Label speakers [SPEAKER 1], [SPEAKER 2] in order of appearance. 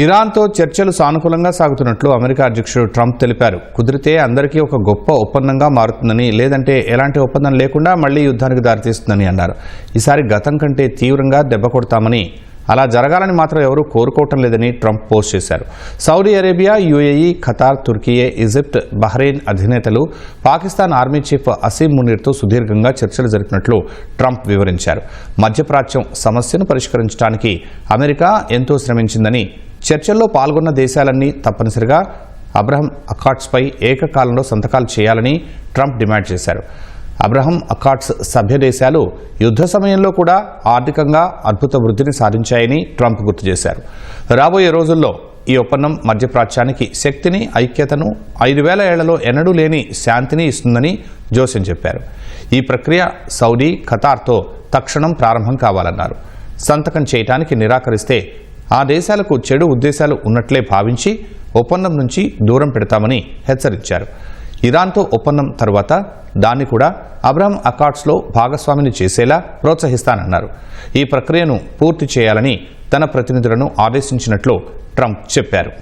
[SPEAKER 1] ఇరాన్తో చర్చలు సానుకూలంగా సాగుతున్నట్లు అమెరికా అధ్యక్షుడు ట్రంప్ తెలిపారు. కుదిరితే అందరికీ ఒక గొప్ప ఒప్పందంగా మారుతుందని, లేదంటే ఎలాంటి ఒప్పందం లేకుండా మళ్లీ యుద్ధానికి దారితీస్తుందని అన్నారు. ఈసారి గతం కంటే తీవ్రంగా దెబ్బ కొడతామని, అలా జరగాలని మాత్రం ఎవరూ కోరుకోవటం లేదని ట్రంప్ పోస్ట్ చేశారు. Saudi Arabia, UAE, Qatar, Turkiye, Egypt, Bahrain అధినేతలు పాకిస్తాన్ ఆర్మీ చీఫ్ అసీం మునీర్తో సుదీర్ఘంగా చర్చలు జరిపినట్లు ట్రంప్ వివరించారు. మధ్యప్రాచ్యం సమస్యను పరిష్కరించడానికి అమెరికా ఎంతో శ్రమించిందని, చర్చల్లో పాల్గొన్న దేశాలన్నీ తప్పనిసరిగా అబ్రహం అకార్డ్స్పై ఏకకాలంలో సంతకాలు చేయాలని ట్రంప్ డిమాండ్ చేశారు. అబ్రహం అకార్డ్స్ సభ్య దేశాలు యుద్ధ సమయంలో కూడా ఆర్థికంగా అద్భుత వృద్ధిని సాధించాయని ట్రంప్ గుర్తు చేశారు. రాబోయే రోజుల్లో ఈ ఒప్పందం మధ్యప్రాచ్యానికి శక్తిని, ఐక్యతను, 5000 ఏళ్లలో ఎన్నడూ లేని శాంతిని ఇస్తుందని జోసెన్ చెప్పారు. ఈ ప్రక్రియ సౌదీ, ఖతార్తో తక్షణం ప్రారంభం కావాలన్నారు. సంతకం చేయడానికి నిరాకరిస్తే ఆ దేశాలకు చెడు ఉద్దేశాలు ఉన్నట్లే భావించి ఒప్పందం నుంచి దూరం పెడతామని హెచ్చరించారు. ఇరాన్తో ఒప్పందం తరువాత దాన్ని కూడా అబ్రహం అకార్డ్స్లో భాగస్వామిని చేసేలా ప్రోత్సహిస్తానన్నారు. ఈ ప్రక్రియను పూర్తి చేయాలని తన ప్రతినిధులను ఆదేశించినట్లు ట్రంప్ చెప్పారు.